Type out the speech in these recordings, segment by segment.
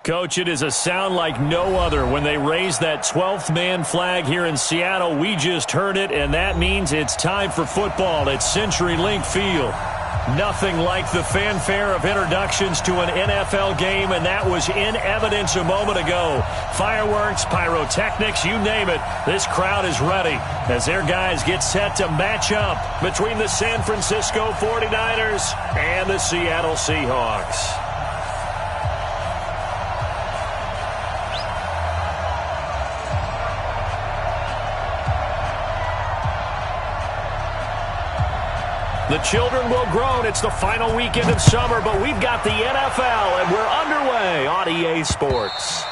Coach, it is a sound like no other when they raise that 12th man flag here in Seattle. We just heard it, and that means it's time for football at CenturyLink Field. Nothing like the fanfare of introductions to an NFL game, and that was in evidence a moment ago. Fireworks, pyrotechnics, you name it. This crowd is ready as their guys get set to match up between the San Francisco 49ers and the Seattle Seahawks. The children will groan. It's the final weekend of summer, but we've got the NFL, and we're underway on EA Sports.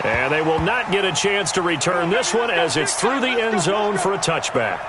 And they will not get a chance to return this one as it's through the end zone for a touchback.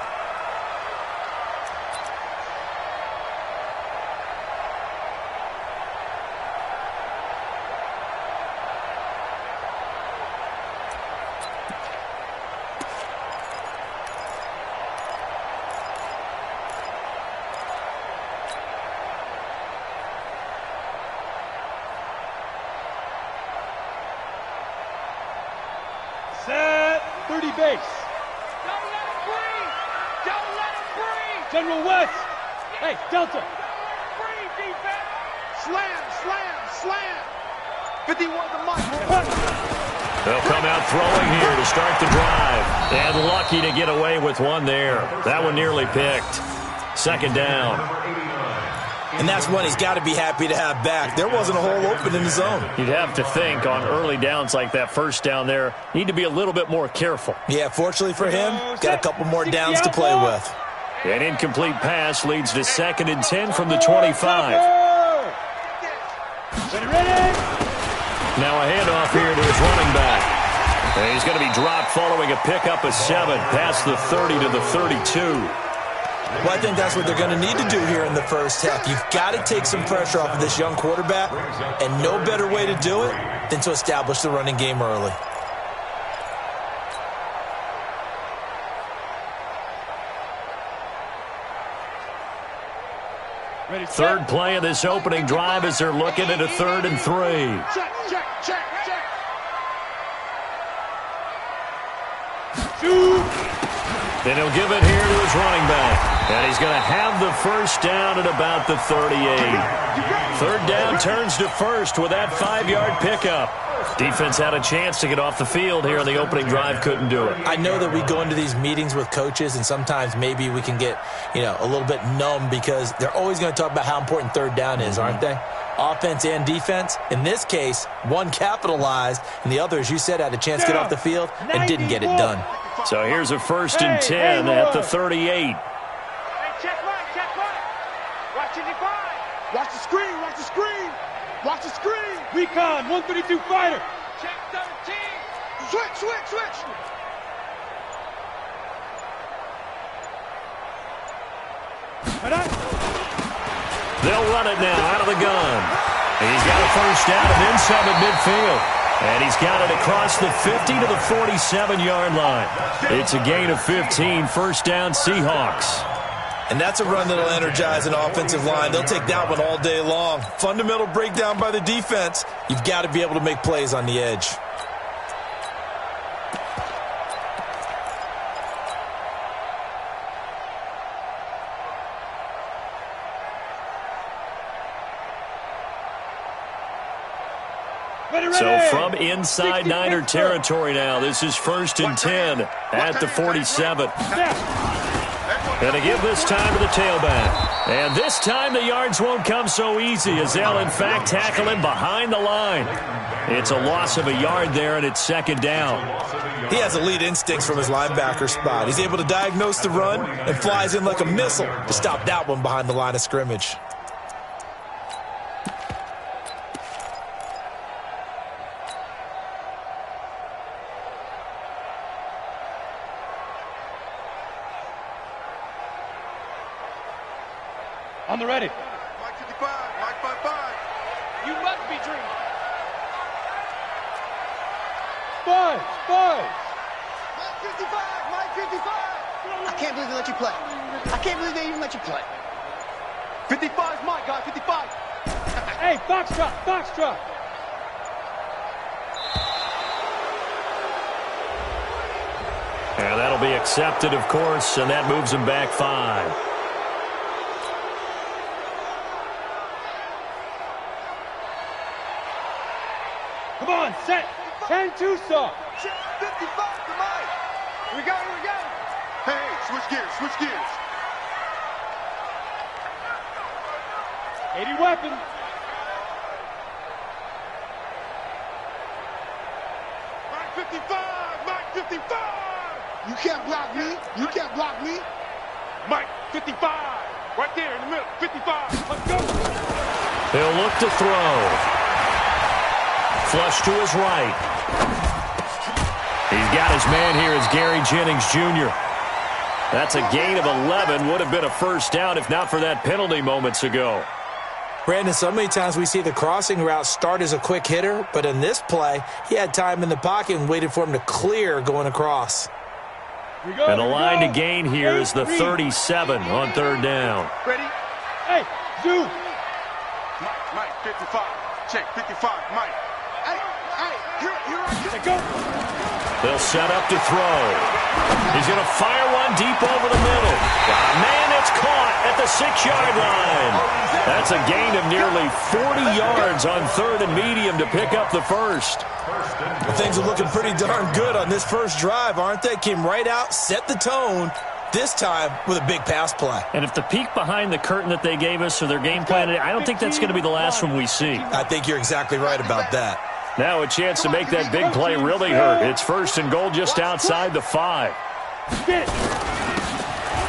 Set 30 base. Don't let him breathe. Don't let him breathe. General West. Hey, Delta. Breathe, defense. Slam, slam, slam. 51 to Mike. They'll come out throwing here to start the drive. And lucky to get away with one there. That one nearly picked. Second down. And that's one he's got to be happy to have back. There wasn't a hole open in the zone. You'd have to think on early downs like that first down there, need to be a little bit more careful. Yeah, fortunately for him, got a couple more downs to play with. An incomplete pass leads to 2nd and 10 from the 25. Now a handoff here to his running back. And he's going to be dropped following a pickup of 7 past the 30 to the 32. Well, I think that's what they're going to need to do here in the first half. You've got to take some pressure off of this young quarterback, and no better way to do it than to establish the running game early. Third play of this opening drive as they're looking at a 3rd and 3. Check, check, check, check. Shoot. Then he'll give it here to his running back. And he's going to have the first down at about the 38. 3rd down turns to first with that 5-yard pickup. Defense had a chance to get off the field here on the opening drive, couldn't do it. I know that we go into these meetings with coaches, and sometimes maybe we can get, a little bit numb because they're always going to talk about how important 3rd down is, aren't they? Offense and defense. In this case, one capitalized, and the other, as you said, had a chance to get off the field and didn't get it done. So here's a 1st and 10 at the 38. Hey, check right, check right. Watch it divide. Watch the screen, watch the screen. Watch the screen. Recon, 132 fighter. Check 13. Switch, switch, switch. They'll run it now out of the gun. He's got a first down and then some at midfield. And he's got it across the 50 to the 47-yard line. It's a gain of 15, first down Seahawks. And that's a run that'll energize an offensive line. They'll take that one all day long. Fundamental breakdown by the defense. You've got to be able to make plays on the edge. So from inside Niner territory now, this is 1st and 10 at the 47. Going to give this time to the tailback. And this time the yards won't come so easy as they'll in fact tackle him behind the line. It's a loss of a yard there, and it's 2nd down. He has elite instincts from his linebacker spot. He's able to diagnose the run and flies in like a missile to stop that one behind the line of scrimmage. On the ready. Mike 55, Mike 55. You must be dreaming. Five. Mike 55, Mike 55. I can't believe they let you play. I can't believe they even let you play. 55 is my guy, 55. Hey, Foxtrot. And that'll be accepted, of course, and that moves him back 5. Come on, set. 10-2 stop. 55 to Mike. Here we go, here we go. Hey, switch gears, switch gears. 80 weapon. Mike 55, Mike 55. You can't block me. You can't block me. Mike 55, right there in the middle, 55. Let's go. He'll look to throw. Flush to his right. He's got his man here as Gary Jennings Jr. That's a gain of 11. Would have been a first down if not for that penalty moments ago. Brandon, so many times we see the crossing route start as a quick hitter, but in this play, he had time in the pocket and waited for him to clear going across. And the line to gain here is the 37 on third down. Ready? Hey, Zoo. Mike 55, check 55, Mike. Hey, here I Go. They'll set up to throw. He's going to fire one deep over the middle. Man, it's caught at the 6-yard line. That's a gain of nearly 40 yards on third and medium to pick up the first. Well, things are looking pretty darn good on this first drive, aren't they? Came right out, set the tone, this time with a big pass play. And if the peek behind the curtain that they gave us or their game plan, I don't think that's going to be the last one we see. I think you're exactly right about that. Now a chance to make that big play really hurt. It's first and goal just outside the 5.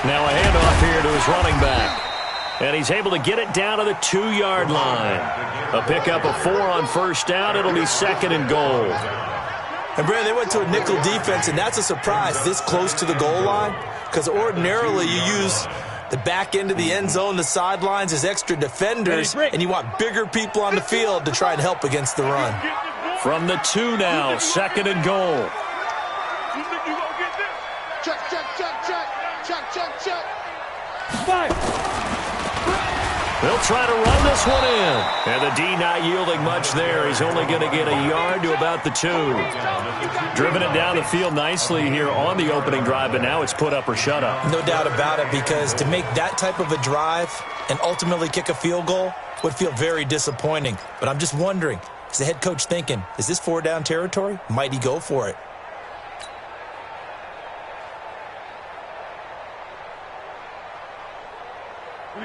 Now a handoff here to his running back. And he's able to get it down to the 2-yard line. A pickup of 4 on first down. It'll be second and goal. And, Brad, they went to a nickel defense, and that's a surprise this close to the goal line because ordinarily you use the back end of the end zone, the sidelines as extra defenders, and you want bigger people on the field to try and help against the run. From the 2 now, second and goal. You think you gonna get this? Check, check, check, check. Check, check, check. 5. They'll try to run this one in. And the D not yielding much there. He's only going to get a yard to about the 2. Driven it down the field nicely here on the opening drive, but now it's put up or shut up. No doubt about it, because to make that type of a drive and ultimately kick a field goal would feel very disappointing. But I'm just wondering, is the head coach thinking, is this 4-down territory? Might he go for it?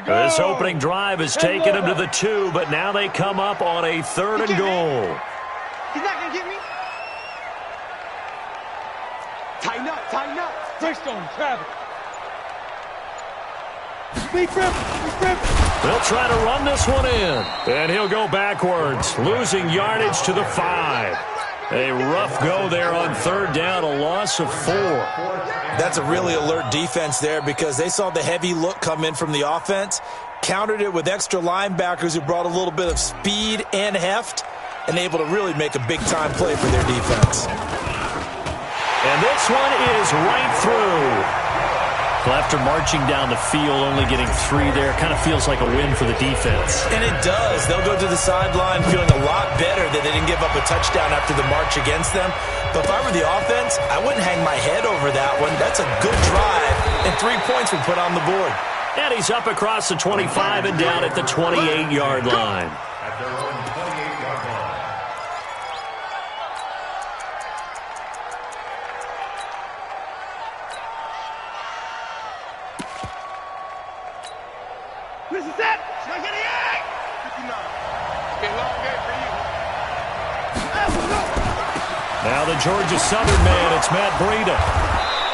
This opening drive has taken him to the 2, but now they come up on a third and goal. He's not going to get me. Tighten up, tighten up. Greystone, Travis. Speed grip, speed grip. They'll try to run this one in. And he'll go backwards, losing yardage to the 5. A rough go there on third down, a loss of 4. That's a really alert defense there because they saw the heavy look come in from the offense, countered it with extra linebackers who brought a little bit of speed and heft, and able to really make a big-time play for their defense. And this one is right through. Well, after marching down the field, only getting 3 there, kind of feels like a win for the defense. And it does. They'll go to the sideline feeling a lot better that they didn't give up a touchdown after the march against them. But if I were the offense, I wouldn't hang my head over that one. That's a good drive, and 3 points were put on the board. And he's up across the 25 and down at the 28-yard line. This is it. Now get the egg! 59. Okay, long game for you. Now the Georgia Southern man, it's Matt Breida.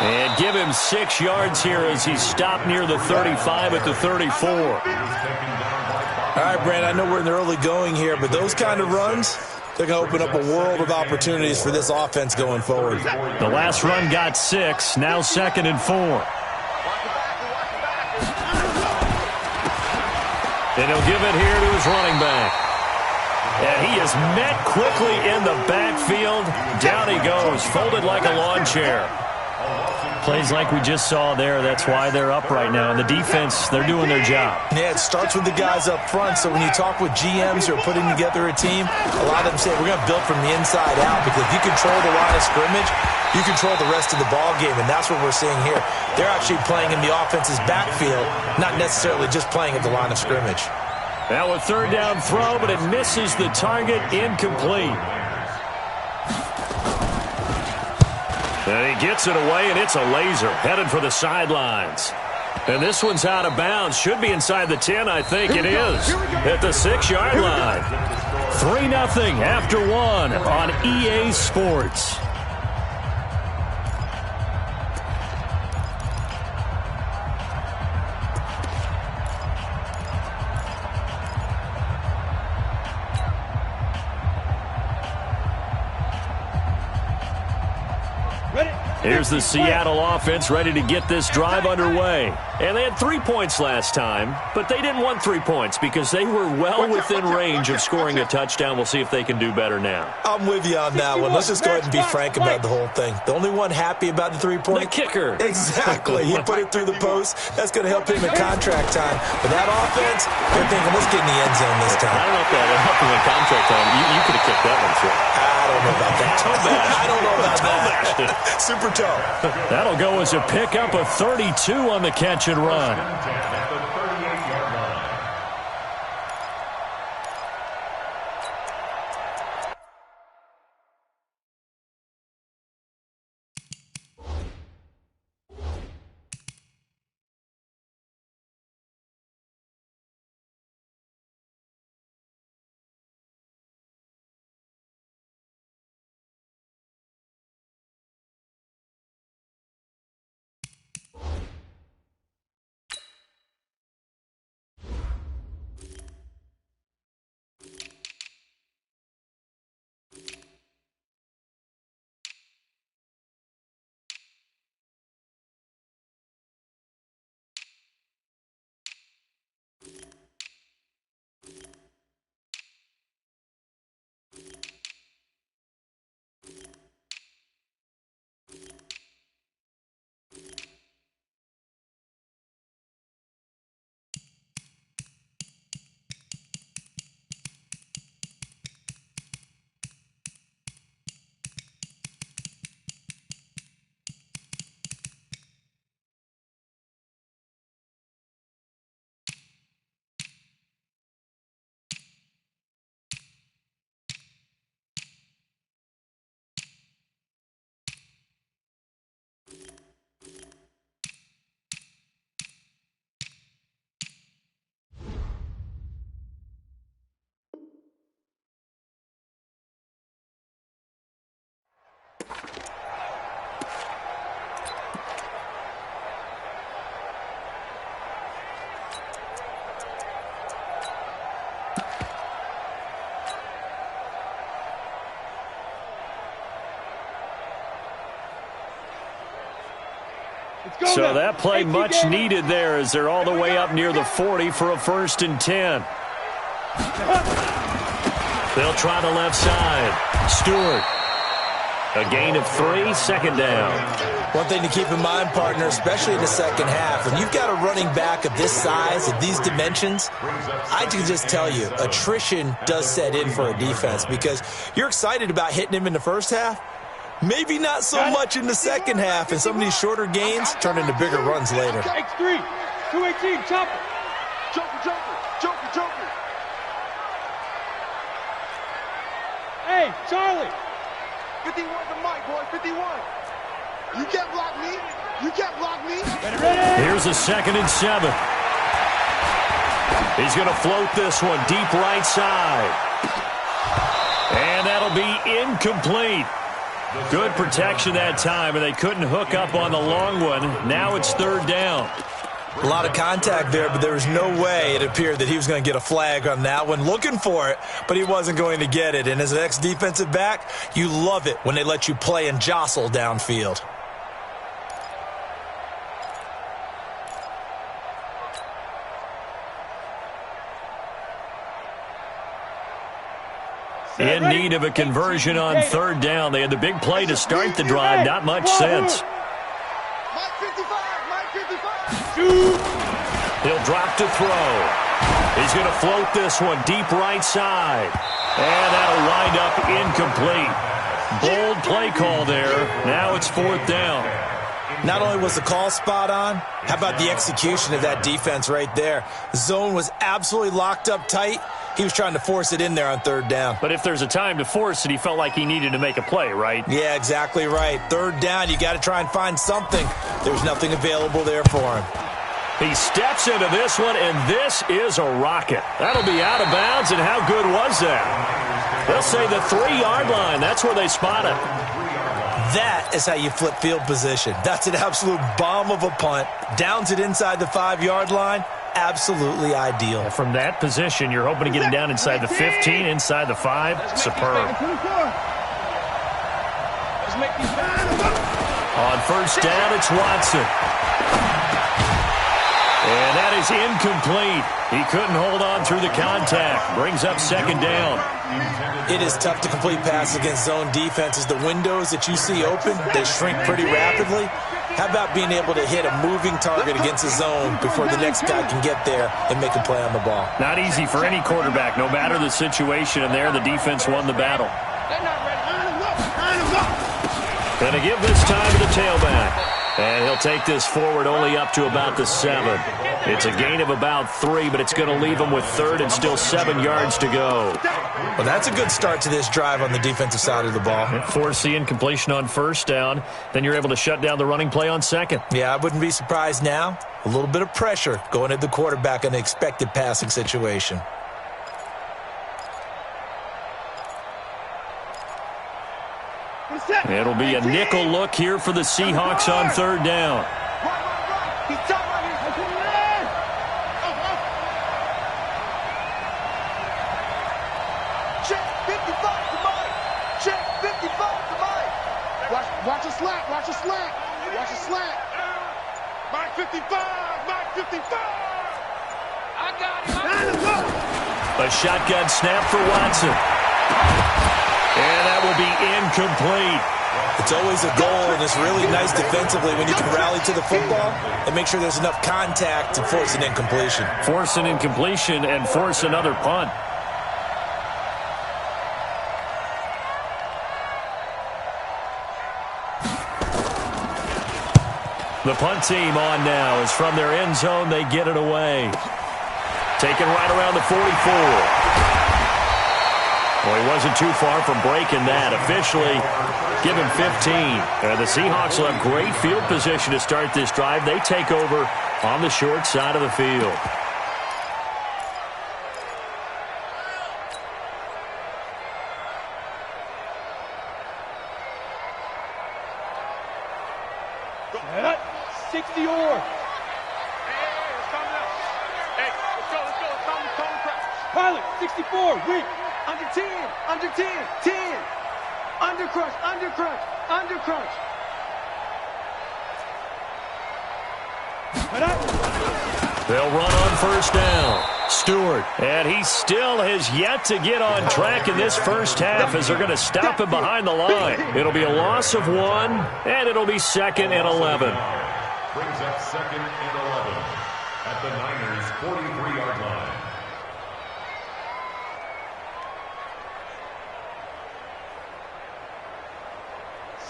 And give him 6 yards here as he's stopped near the 35 at the 34. All right, Brand, I know we're in the early going here, but those kind of runs, they're going to open up a world of opportunities for this offense going forward. The last run got 6, now second and 4. And he'll give it here to his running back. And he is met quickly in the backfield. Down he goes, folded like a lawn chair. Plays like we just saw there. That's why they're up right now. And the defense, they're doing their job. Yeah, it starts with the guys up front. So when you talk with GMs who are putting together a team, a lot of them say, we're going to build from the inside out, because if you control the line of scrimmage, you control the rest of the ball game, and that's what we're seeing here. They're actually playing in the offense's backfield, not necessarily just playing at the line of scrimmage. Now a third down throw, but it misses the target, incomplete. And he gets it away, and it's a laser, headed for the sidelines. And this one's out of bounds. Should be inside the 10, I think it is. At the 6-yard line. 3-0 after 1 on EA Sports. Here's the Seattle offense ready to get this drive underway. And they had 3 points last time, but they didn't want 3 points because they were well within range of scoring a touchdown. We'll see if they can do better now. I'm with you on that one. Let's just go ahead and be frank about the whole thing. The only one happy about the 3-point? The kicker. Exactly. He put it through the post. That's going to help him in contract time. But that offense, they're thinking, let's get in the end zone this time. I don't know if that would help him in contract time. You could have kicked that one through. I don't know about that. I don't know about that. Super toe. That'll go as a pickup of 32 on the catch and run. So that play much needed there as they're all the way up near the 40 for a 1st and 10. They'll try the left side. Stewart. A gain of 3, 2nd down. One thing to keep in mind, partner, especially in the second half, when you've got a running back of this size, of these dimensions, I can just tell you, attrition does set in for a defense because you're excited about hitting him in the first half. Maybe not so much in the second half, and some of these shorter gains turn into bigger runs later. X3, 218, chopper. Joker. Hey, Charlie. 51 to Mike, boy, 51. You can't block me. You can't block me. Ready? Here's a 2nd and 7. He's going to float this one deep right side. And that'll be incomplete. Good protection that time, and they couldn't hook up on the long one. Now it's 3rd down. A lot of contact there, but there was no way it appeared that he was going to get a flag on that one. Looking for it, but he wasn't going to get it. And as an ex-defensive back, you love it when they let you play and jostle downfield. In need of a conversion on 3rd down. They had the big play to start the drive. Not much sense. Mike 55, Mike 55. He'll drop to throw. He's going to float this one deep right side. And that'll wind up incomplete. Bold play call there. Now it's 4th down. Not only was the call spot on, how about the execution of that defense right there? The zone was absolutely locked up tight. He was trying to force it in there on 3rd down. But if there's a time to force it, he felt like he needed to make a play, right? Yeah, exactly right. 3rd down, you got to try and find something. There's nothing available there for him. He steps into this one, and this is a rocket. That'll be out of bounds, and how good was that? They'll say the 3-yard line. That's where they spot it. That is how you flip field position. That's an absolute bomb of a punt. Downs it inside the 5-yard line. Absolutely ideal. From that position, you're hoping to get it down inside the 15, inside the 5. Superb. On 1st down, it's Watson. And that is incomplete. He couldn't hold on through the contact. Brings up 2nd down. It is tough to complete passes against zone defenses. The windows that you see open, they shrink pretty rapidly. How about being able to hit a moving target against a zone before the next guy can get there and make a play on the ball? Not easy for any quarterback, no matter the situation, and there the defense won the battle. Going to give this time to the tailback. And he'll take this forward only up to about the 7. It's a gain of about 3, but it's going to leave him with 3rd and still 7 yards to go. Well, that's a good start to this drive on the defensive side of the ball. Force the incompletion on 1st down. Then you're able to shut down the running play on 2nd. Yeah, I wouldn't be surprised now. A little bit of pressure going at the quarterback in an expected passing situation. It'll be a nickel look here for the Seahawks on 3rd down. Check 55 to Mike. Check 55 to Mike. Watch a slant. Watch a slant. Watch a slant. Mike 55. Mike 55. I got him. A shotgun snap for Watson. And that will be incomplete. It's always a goal, and it's really nice defensively when you can rally to the football and make sure there's enough contact to force an incompletion. Force an incompletion and force another punt. The punt team on now is from their end zone. They get it away. Taken right around the 44. Well, he wasn't too far from breaking that. Officially, give him 15. The Seahawks will have great field position to start this drive. They take over on the short side of the field. Hey, 60 or. Hey, it's coming up. Hey, let's go. It's coming crowd. Pilot, 64, weak. Under 10. Under 10. 10. Under crunch. Under crunch. Under crunch. They'll run on 1st down. Stewart. And he still has yet to get on track in this first half as they're going to stop him behind the line. It'll be a loss of 1, and it'll be 2nd and 11. Brings up 2nd and 11 at the Niners' 43-yard line.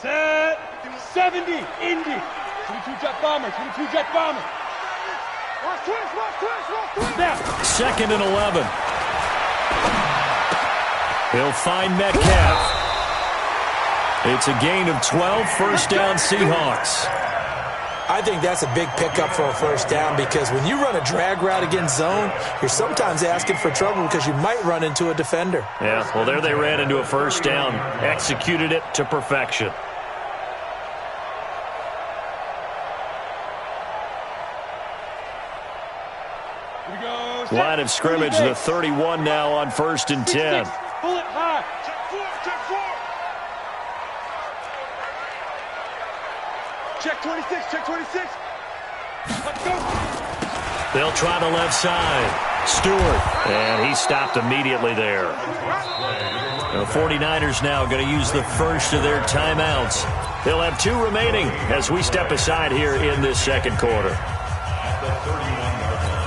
Set. 70. Indy. 22 jet bomber. 22 jet bomber. Watch twist. Watch twist. Watch twist. Snap. 2nd and 11. He'll find Metcalf. It's a gain of 12. 1st down Seahawks. I think that's a big pickup for a 1st down because when you run a drag route against zone, you're sometimes asking for trouble because you might run into a defender. Yeah, well, there they ran into a 1st down. Executed it to perfection. Line of scrimmage, the 31 now on 1st and 10. Pull it high. Check 26. Check 26. Let's go. They'll try the left side. Stewart. And he stopped immediately there. The 49ers now going to use the first of their timeouts. They'll have 2 remaining as we step aside here in this 2nd quarter. At the 31-yard line.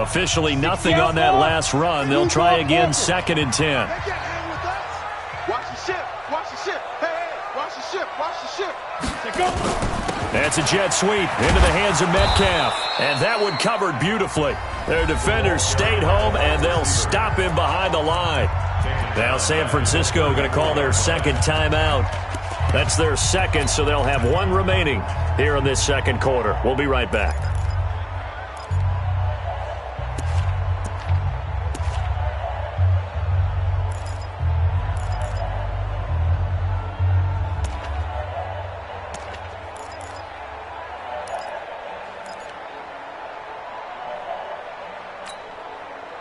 Officially nothing on that last run. They'll try again 2nd and 10. Watch the ship. Watch the ship. Hey, watch the ship. Watch the ship. That's a jet sweep into the hands of Metcalf. And that one covered beautifully. Their defenders stayed home, and they'll stop him behind the line. Now San Francisco going to call their second timeout. That's their second, so they'll have one remaining here in this second quarter. We'll be right back.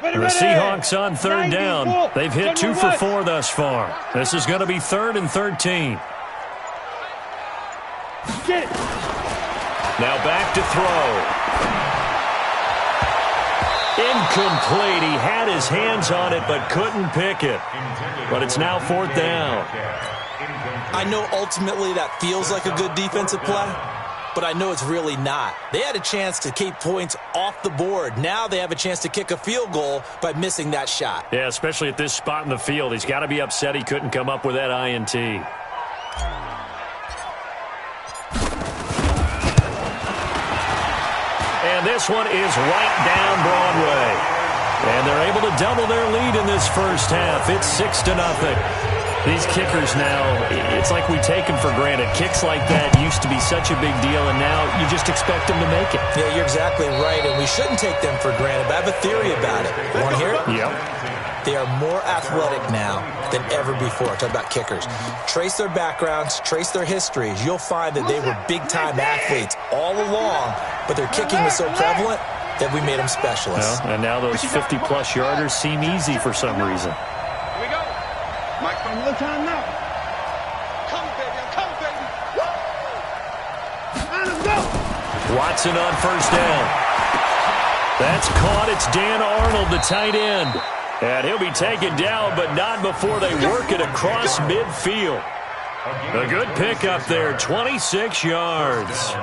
The Seahawks on 3rd down. They've hit 2 for 4 thus far. This is going to be 3rd and 13. Now back to throw. Incomplete. He had his hands on it but couldn't pick it. But it's now 4th down. I know ultimately that feels like a good defensive play, but I know it's really not. They had a chance to keep points off the board. Now they have a chance to kick a field goal by missing that shot. Yeah, especially at this spot in the field. He's got to be upset he couldn't come up with that INT. And this one is right down Broadway. And they're able to double their lead in this first half. It's 6-0. These kickers now, it's like we take them for granted. Kicks like that used to be such a big deal, and now you just expect them to make it. Yeah, you're exactly right, and we shouldn't take them for granted, but I have a theory about it. You want to hear it? Yep. They are more athletic now than ever before. Talk about kickers. Trace their backgrounds, trace their histories. You'll find that they were big-time athletes all along, but their kicking was so prevalent that we made them specialists. Well, and now those 50-plus yarders seem easy for some reason. Here we go. Mike, from the time now. Come, baby. I'm coming, baby. Woo! Let's go. Watson on 1st down. That's caught. It's Dan Arnold, the tight end. And he'll be taken down, but not before they work it across midfield. A good pickup there, 26 yards.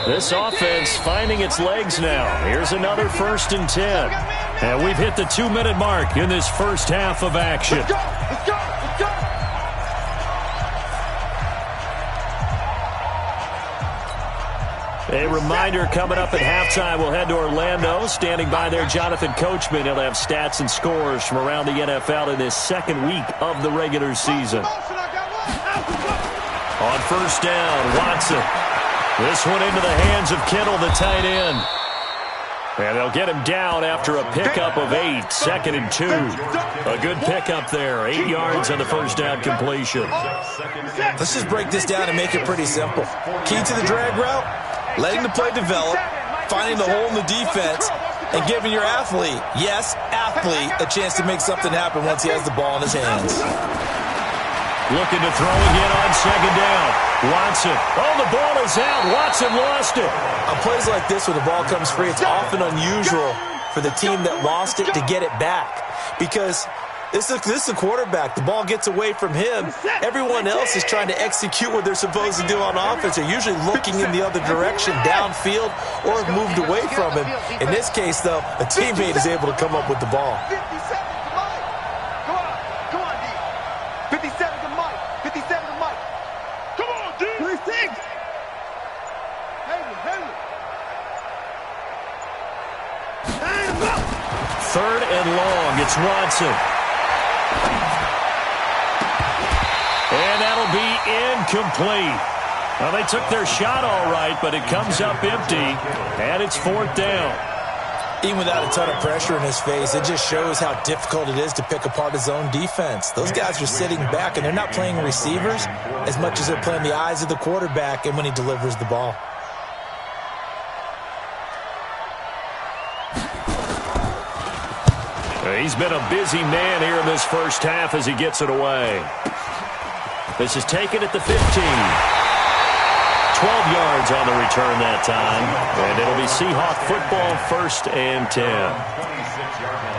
This offense finding its legs now. Here's another 1st and 10. And we've hit the 2-minute mark in this first half of action. Let's go. Let's go. Let's go. A reminder coming up at halftime, we'll head to Orlando. Standing by there, Jonathan Coachman. He'll have stats and scores from around the NFL in this second week of the regular season. On 1st down, Watson. This one into the hands of Kittle, the tight end. And they'll get him down after a pickup of 8, 2nd and 2. A good pickup there, 8 yards on the 1st down completion. Let's just break this down and make it pretty simple. Key to the drag route, letting the play develop, finding the hole in the defense, and giving your athlete, yes, athlete, a chance to make something happen once he has the ball in his hands. Looking to throw again on 2nd down. Watson. Oh, the ball is out. Watson lost it. On plays like this, when the ball comes free, it's often unusual for the team that lost it to get it back. Because this is a quarterback. The ball gets away from him. Everyone else is trying to execute what they're supposed to do on offense. They're usually looking in the other direction, downfield, or moved away from him. In this case, though, a teammate is able to come up with the ball. 57 to Mike. Come on, D. 57 to Mike. 57 to Mike. Come on, D. 36. Haley. 3rd and long. It's Watson. And that'll be incomplete. Well, they took their shot all right, but it comes up empty, and it's 4th down. Even without a ton of pressure in his face, it just shows how difficult it is to pick apart his own defense. Those guys are sitting back, and they're not playing receivers as much as they're playing the eyes of the quarterback and when he delivers the ball. He's been a busy man here in this first half as he gets it away. This is taken at the 15. 12 yards on the return that time. And it'll be Seahawk football, 1st and 10. 26-yard line.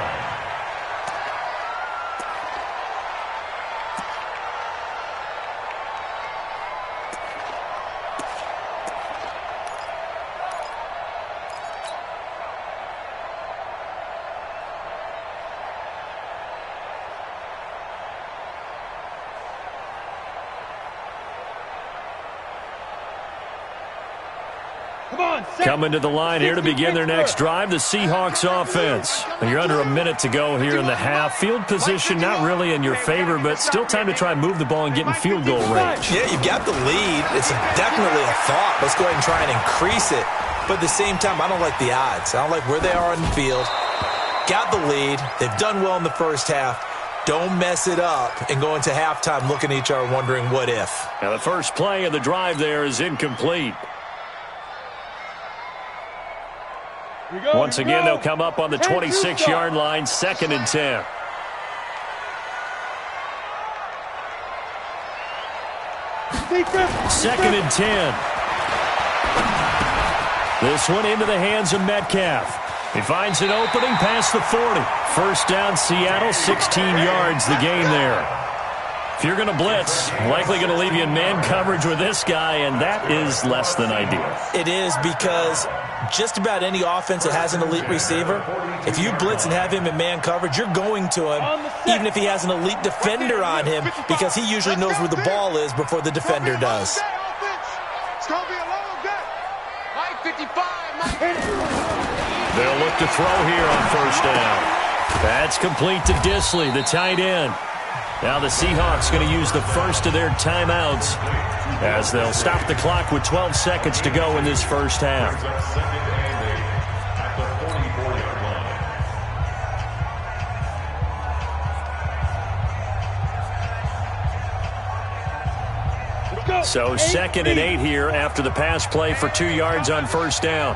Coming to the line here to begin their next drive, the Seahawks offense. You're under a minute to go here in the half. Field position not really in your favor, but still time to try and move the ball and get in field goal range. Yeah, you've got the lead. It's definitely a thought. Let's go ahead and try and increase it. But at the same time, I don't like the odds. I don't like where they are on the field. Got the lead. They've done well in the first half. Don't mess it up and go into halftime looking at each other wondering what if. Now the first play of the drive there is incomplete. Once again, they'll come up on the 26-yard line, 2nd and 10. Second and 10. This one into the hands of Metcalf. He finds an opening past the 40. First down, Seattle, 16 yards the gain there. If you're going to blitz, likely going to leave you in man coverage with this guy, and that is less than ideal. It is, because just about any offense that has an elite receiver, if you blitz and have him in man coverage, you're going to him, even if he has an elite defender on him, because he usually knows where the ball is before the defender does. It's going to be a long day. Mike 55, They'll look to throw here on first down. That's complete to Disley, the tight end. Now the Seahawks going to use the first of their timeouts as they'll stop the clock with 12 seconds to go in this first half. So 2nd and 8 here after the pass play for 2 yards on first down.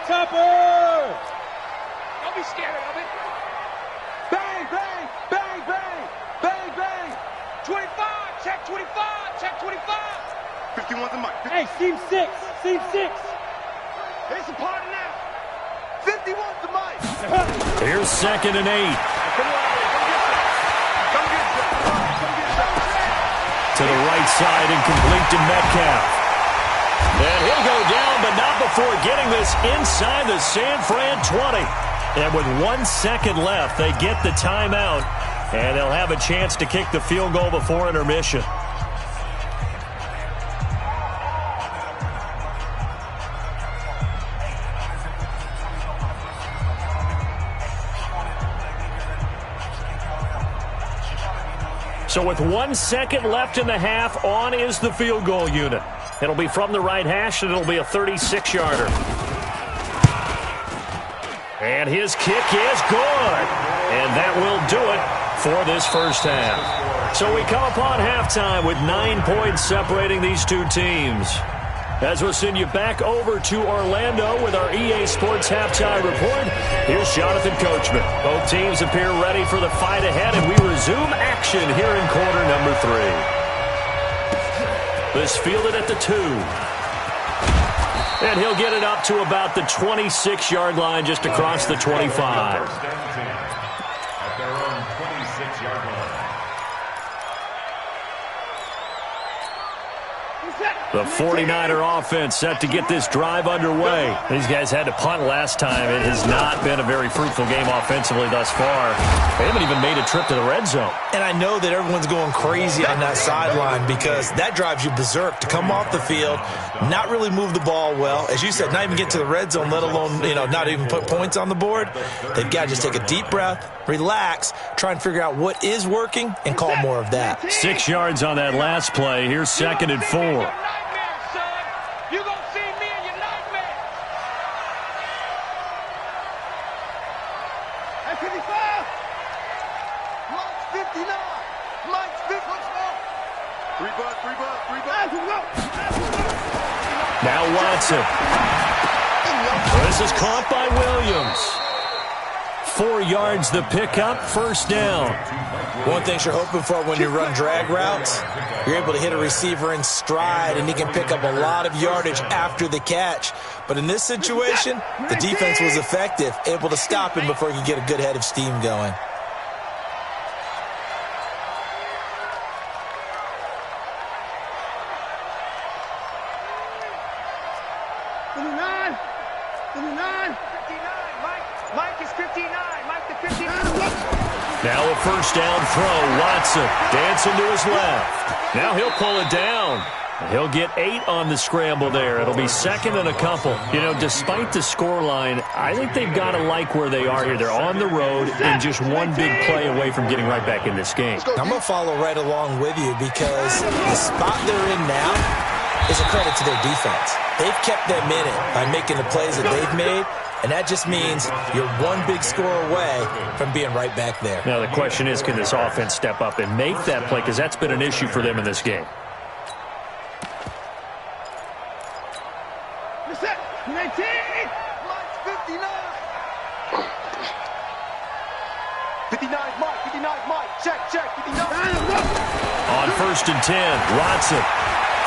Topper! Don't be scared of it. Bang, bang, bang, bang, bang, bang. 25, check 25, check 25. 51's a mic. Hey, seam 6, seam 6. It's a party now. 51's the mic. Here's 2nd and 8. Come on, come get some. To the right side and complete to Metcalf. And he'll go down, but not before getting this inside the San Fran 20. And with 1 second left, they get the timeout, and they'll have a chance to kick the field goal before intermission. So with 1 second left in the half, on is the field goal unit. It'll be from the right hash, and it'll be a 36-yarder. And his kick is good. And that will do it for this first half. So we come upon halftime with 9 points separating these two teams. As we'll send you back over to Orlando with our EA Sports Halftime Report, here's Jonathan Coachman. Both teams appear ready for the fight ahead, and we resume action here in quarter number 3. This fielded at the 2. And he'll get it up to about the 26-yard line, just across the 25. At their own 26-yard line. The 49er offense set to get this drive underway. These guys had to punt last time. It has not been a very fruitful game offensively thus far. They haven't even made a trip to the red zone. And I know that everyone's going crazy on that sideline because that drives you berserk to come off the field, not really move the ball well. As you said, not even get to the red zone, let alone, not even put points on the board. They've got to just take a deep breath, relax, try and figure out what is working, and call more of that. 6 yards on that last play. Here's 2nd and 4. You gonna see me in your nightmare. At 55. Mike's 59. Mike's 50. 3 bucks, 3 bucks, 3 bucks. Now Watson. This is caught by Williams. 4 yards the pickup, first down. One thing you're hoping for when you run drag routes, you're able to hit a receiver in stride, and he can pick up a lot of yardage after the catch. But in this situation, the defense was effective, able to stop him before he could get a good head of steam going. Mike is 59. Mike the 59. Now a first down throw. Watson dancing to his left. Now he'll pull it down. He'll get 8 on the scramble there. It'll be second and a couple. You know, despite the scoreline, I think they've got to like where they are here. They're on the road and just one big play away from getting right back in this game. I'm going to follow right along with you because the spot they're in now is a credit to their defense. They've kept them in it by making the plays that they've made, and that just means you're one big score away from being right back there. Now the question is, can this offense step up and make that play? Because that's been an issue for them in this game. 19! Mike 59! 59, Mike, 59, Mike. Check, 59. On first and 10, Watson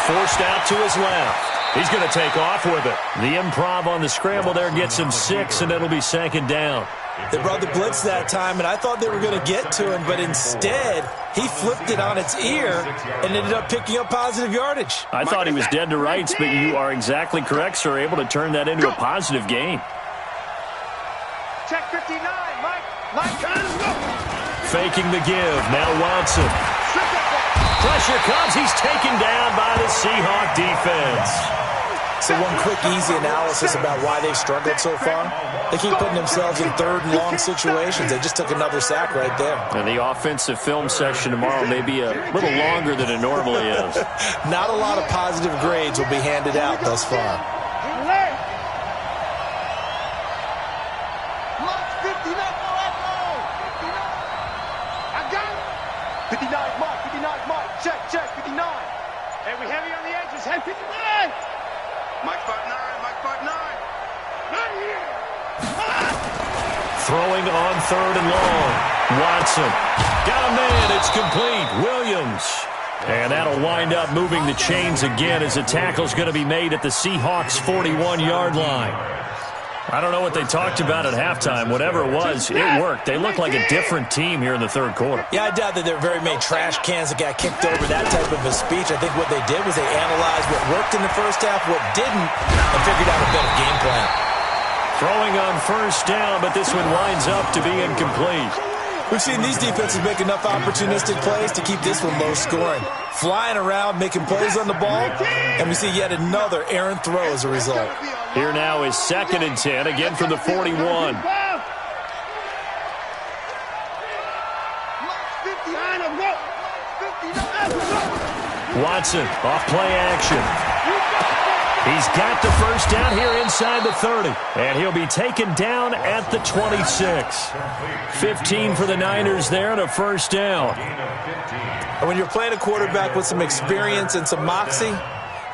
forced out to his left. He's going to take off with it. The improv on the scramble there gets him 6, and it'll be second down. They brought the blitz that time, and I thought they were going to get to him, but instead he flipped it on its ear and ended up picking up positive yardage. I thought he was dead to rights, but you are exactly correct, sir. Able to turn that into a positive gain. Check 59, Mike. Mike, Faking the give. Now Watson. Pressure comes. He's taken down by the Seahawk defense. So one quick, easy analysis about why they've struggled so far. They keep putting themselves in third and long situations. They just took another sack right there. And the offensive film session tomorrow may be a little longer than it normally is. Not a lot of positive grades will be handed out thus far. Mike 59, I got it. 59, Mike, 59, Mike. Check, 59. Hey, we heavy on the edges. Head 59! Mike 5'9", Mike 5'9". Not here! Throwing on third and long. Watson. Got a man. It's complete. Williams. And that'll wind up moving the chains again as the tackle's going to be made at the Seahawks' 41-yard line. I don't know what they talked about at halftime. Whatever it was, it worked. They look like a different team here in the third quarter. Yeah, I doubt that there are very many trash cans that got kicked over, that type of a speech. I think what they did was they analyzed what worked in the first half, what didn't, and figured out a better game plan. Throwing on first down, but this one winds up to be incomplete. We've seen these defenses make enough opportunistic plays to keep this one low scoring. Flying around, making plays on the ball, and we see yet another errant throw as a result. Here now is second and 10, again from the 41. Watson, off play action. He's got the first down here inside the 30. And he'll be taken down at the 26. 15 for the Niners there and a first down. And when you're playing a quarterback with some experience and some moxie,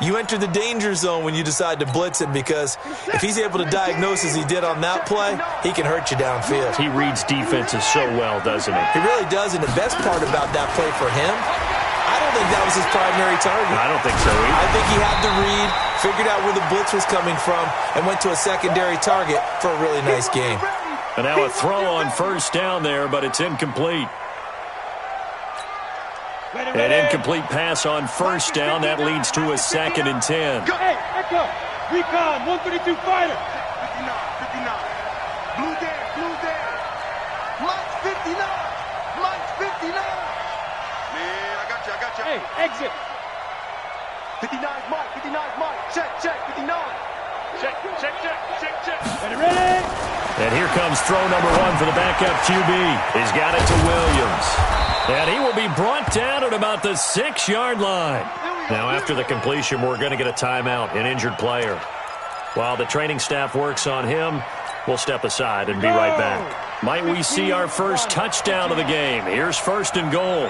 you enter the danger zone when you decide to blitz him, because if he's able to diagnose as he did on that play, he can hurt you downfield. He reads defenses so well, doesn't he? He really does, and the best part about that play for him, I don't think that was his primary target. I don't think so either. I think he had the read, figured out where the blitz was coming from, and went to a secondary target for a really nice game. And now a throw on first down there, but it's incomplete. An incomplete pass on first down. That leads to a second and 10. Hey, Echo, recon, 132 fighter. 59. Blue there. Mike 59. Mike 59. Man, I got you. Hey, exit. 59, Mike, 59, Mike. Check, 59. Check. Ready? And here comes throw number 1 for the backup QB. He's got it to Williams. And he will be brought down at about the 6-yard line. Now, after the completion, we're going to get a timeout, an injured player. While the training staff works on him, we'll step aside and be right back. Might we see our first touchdown of the game? Here's first and goal.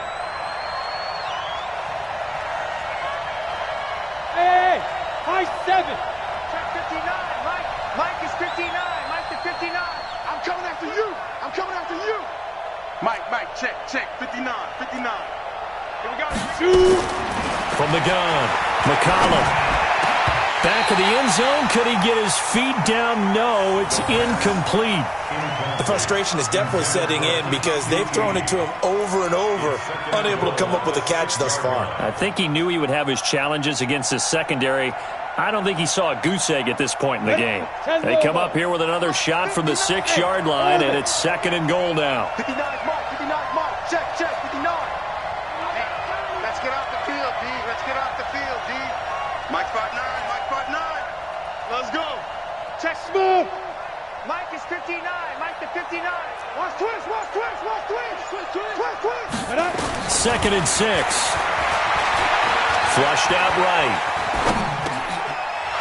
Hey, high 7. Check 59, Mike. Mike is 59. Mike is 59. I'm coming after you. Mike, check. 59. Here we go. 2. From the gun, McCollum. Back of the end zone. Could he get his feet down? No, it's incomplete. The frustration is definitely setting in because they've thrown it to him over and over, unable to come up with a catch thus far. I think he knew he would have his challenges against his secondary. I don't think he saw a goose egg at this point in the game. They come up here with another shot from the 6-yard line, and it's second and goal now. 59, Mike, 59, 59. Mike the 59. Watch twist, watch twist, watch twist. Twist, twist, twist, twist. 2nd and 6. Flushed out right.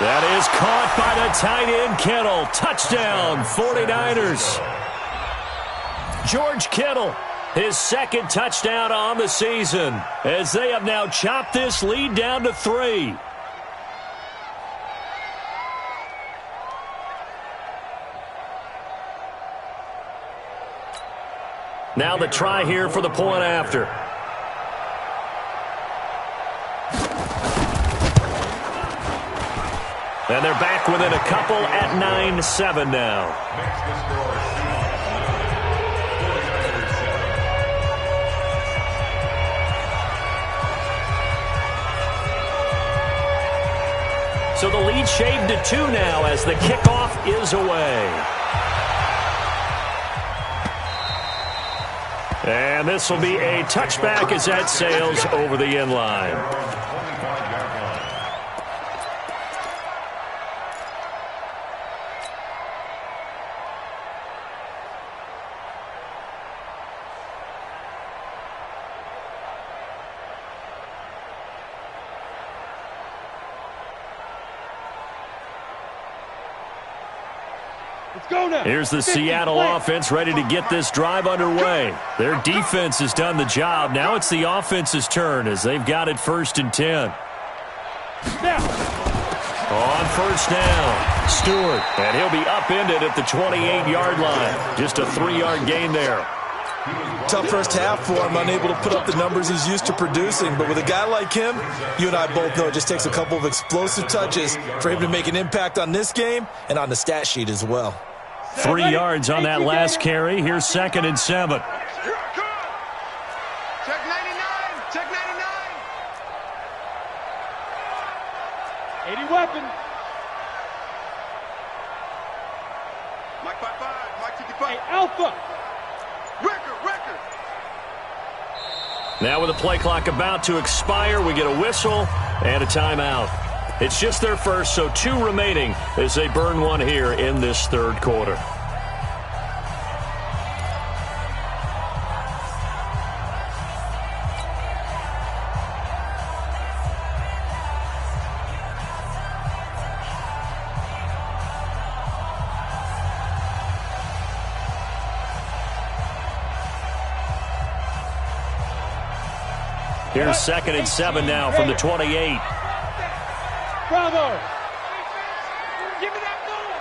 That is caught by the tight end, Kittle. Touchdown, 49ers. George Kittle, his 2nd touchdown on the season, as they have now chopped this lead down to 3. Now the try here for the point after. And they're back within a couple at 9-7 now. Makes the score Seahawks 49ers 7. So the lead shaved to 2 now as the kickoff is away. And this will be a touchback as that sails over the end line. Here's the Seattle offense ready to get this drive underway. Their defense has done the job. Now it's the offense's turn as they've got it 1st and 10. On 1st down, Stewart. And he'll be upended at the 28-yard line. Just a 3-yard gain there. Tough first half for him, unable to put up the numbers he's used to producing. But with a guy like him, you and I both know it just takes a couple of explosive touches for him to make an impact on this game and on the stat sheet as well. 3 yards on that last carry. Here's 2nd and 7. Check 99. Check 99. 80 weapon. Mike 55. Mike 55. Hey, Alpha. Record. Now with the play clock about to expire, we get a whistle and a timeout. It's just their first, so 2 remaining as they burn one here in this 3rd quarter. Here's 2nd and 7 now from the 28. Bravo. Give me that ball.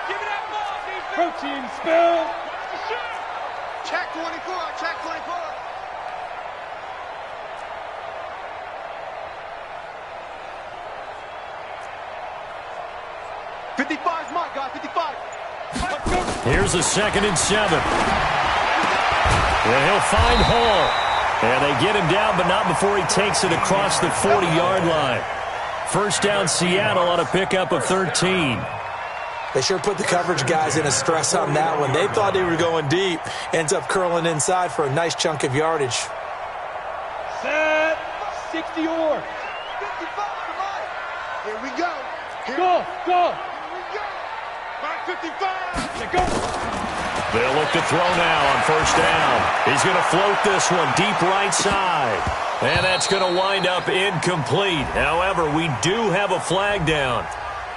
Give me that ball, defense. Protein spill. Check 24. Check 24. '55's my guy. 55. Here's the 2nd and 7. And he'll find Hall. And they get him down, but not before he takes it across the 40-yard line. 1st down, Seattle on a pickup of 13. They sure put the coverage guys in a stress on that one. They thought they were going deep. Ends up curling inside for a nice chunk of yardage. Set. 60 or. 55. Here we go. Go. Here we go. Mike 55. Let go. They'll look to throw now on 1st down. He's going to float this one deep right side. And that's going to wind up incomplete. However, we do have a flag down.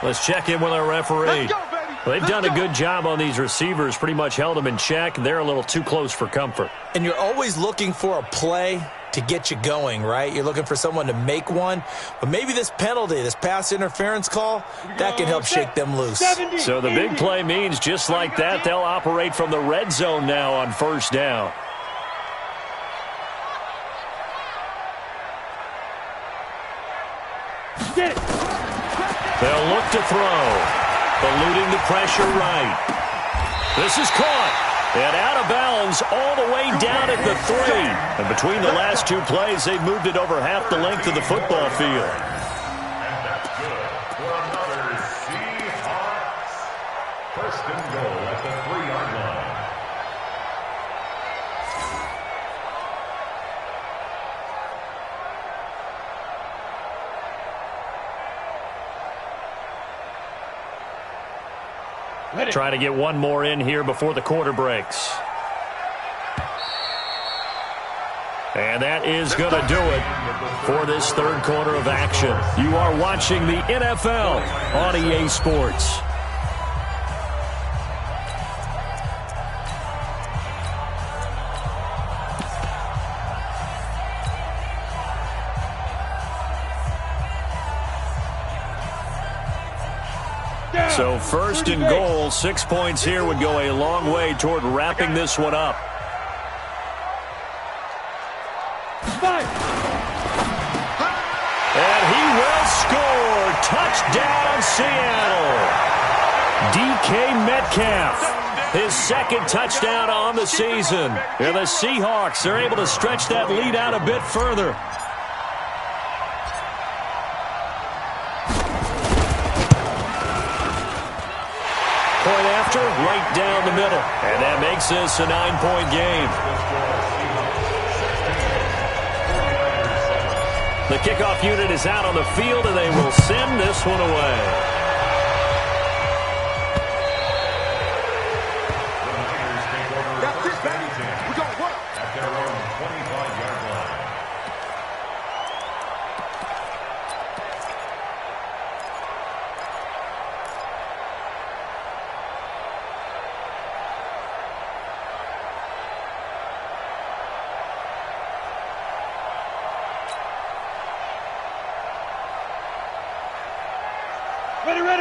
Let's check in with our referee. Let's go, baby. They've done a good job on these receivers, pretty much held them in check. They're a little too close for comfort. And you're always looking for a play to get you going, right? You're looking for someone to make one. But maybe this penalty, this pass interference call, that can help shake them loose. 70, So the big play means just like that, they'll operate from the red zone now on 1st down. Get it. They'll look to throw. Eluding the pressure right. This is caught. And out of bounds all the way down at the 3. And between the last 2 plays, they've moved it over half the length of the football field. And that's good for another Seahawks. 1st and goal at the 3-yard line. Trying to get one more in here before the quarter breaks. And that is going to do it for this third quarter of action. You are watching the NFL on EA Sports. So first and goal, 6 points here would go a long way toward wrapping this one up. And he will score. Touchdown, Seattle. DK Metcalf, his second touchdown on the season. And the Seahawks are able to stretch that lead out a bit further. Point after, right down the middle. And that makes this a 9-point game. The kickoff unit is out on the field, and they will send this one away. That's it, baby. We're going to work. At their own 25-yard line.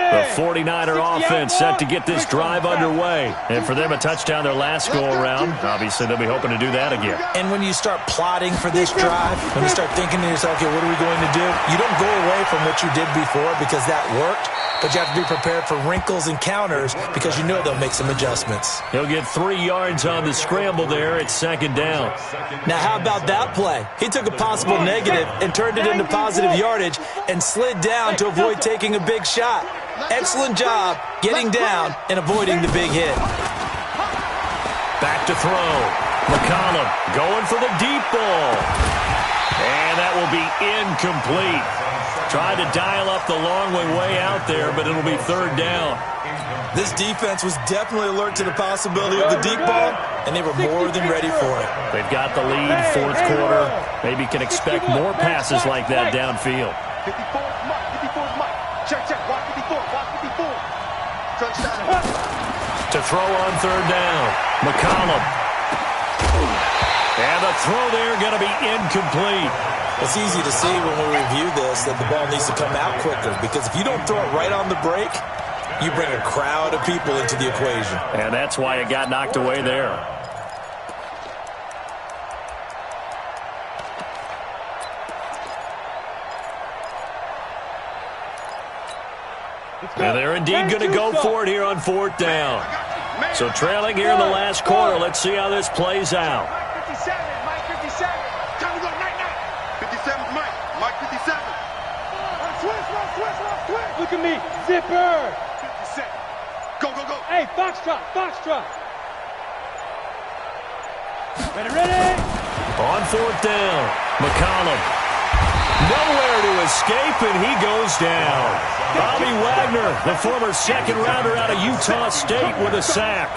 The 49er offense set to get this drive underway. And for them, a touchdown their last go-around. Obviously, they'll be hoping to do that again. And when you start plotting for this drive, when you start thinking to yourself, okay, what are we going to do? You don't go away from what you did before because that worked, but you have to be prepared for wrinkles and counters because you know they'll make some adjustments. He'll get 3 yards on the scramble there at second down. Now, how about that play? He took a possible negative and turned it into positive yardage and slid down to avoid taking a big shot. Excellent job getting down and avoiding the big hit. Back to throw. McCollum going for the deep ball. And that will be incomplete. Tried to dial up the long way out there, but it'll be third down. This defense was definitely alert to the possibility of the deep ball, and they were more than ready for it. They've got the lead, fourth quarter. Maybe can expect more passes like that downfield. 54 is Mike. 54 is Mike. Check, check. Watch 54. Watch 54. Touchdown. To throw on third down. McCollum. And the throw there going to be incomplete. It's easy to see when we review this that the ball needs to come out quicker because if you don't throw it right on the break, you bring a crowd of people into the equation. And that's why it got knocked away there. And they're indeed going to go for it here on fourth down. So trailing here in the last quarter. Let's see how this plays out. Mike 57. Mike 57. Time to go right now. 57 is Mike. Mike 57. Switch. Look at me. Zipper. 57. Go, go, go. Hey, Foxtrot. Ready? On fourth down, McCollum. Nowhere to escape, and he goes down. Bobby Wagner, the former second-rounder out of Utah State, with a sack.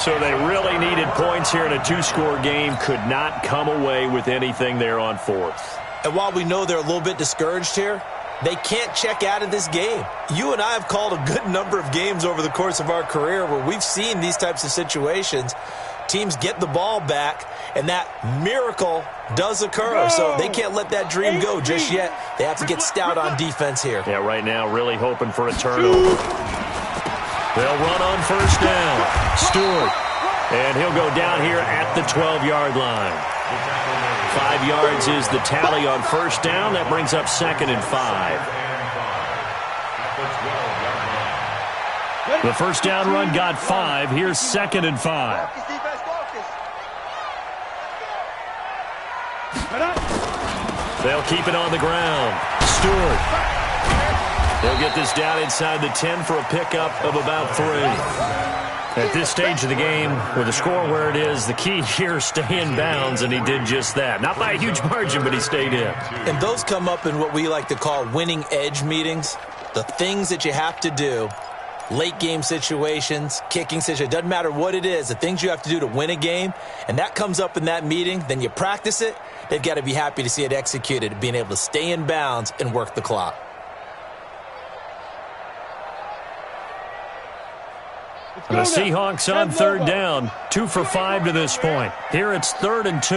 So they really needed points here in a two-score game. Could not come away with anything there on fourth. And while we know they're a little bit discouraged here, they can't check out of this game. You and I have called a good number of games over the course of our career where we've seen these types of situations. Teams get the ball back, and that miracle does occur. So they can't let that dream go just yet. They have to get stout on defense here. Yeah, right now really hoping for a turnover. They'll run on first down. Stewart. And he'll go down here at the 12-yard line. 5 yards is the tally on first down. That brings up second and 5. The first down run got 5. Here's second and 5. They'll keep it on the ground. Stewart. They'll get this down inside the 10 for a pickup of about 3. At this stage of the game, with the score where it is, the key here is stay in bounds, and he did just that. Not by a huge margin, but he stayed in. And those come up in what we like to call winning edge meetings. The things that you have to do late game situations, kicking situations, doesn't matter what it is, the things you have to do to win a game, and that comes up in that meeting, then you practice it, they've got to be happy to see it executed, being able to stay in bounds and work the clock. The Seahawks on third down, 2 for 5 to this point. Here it's 3rd and 2.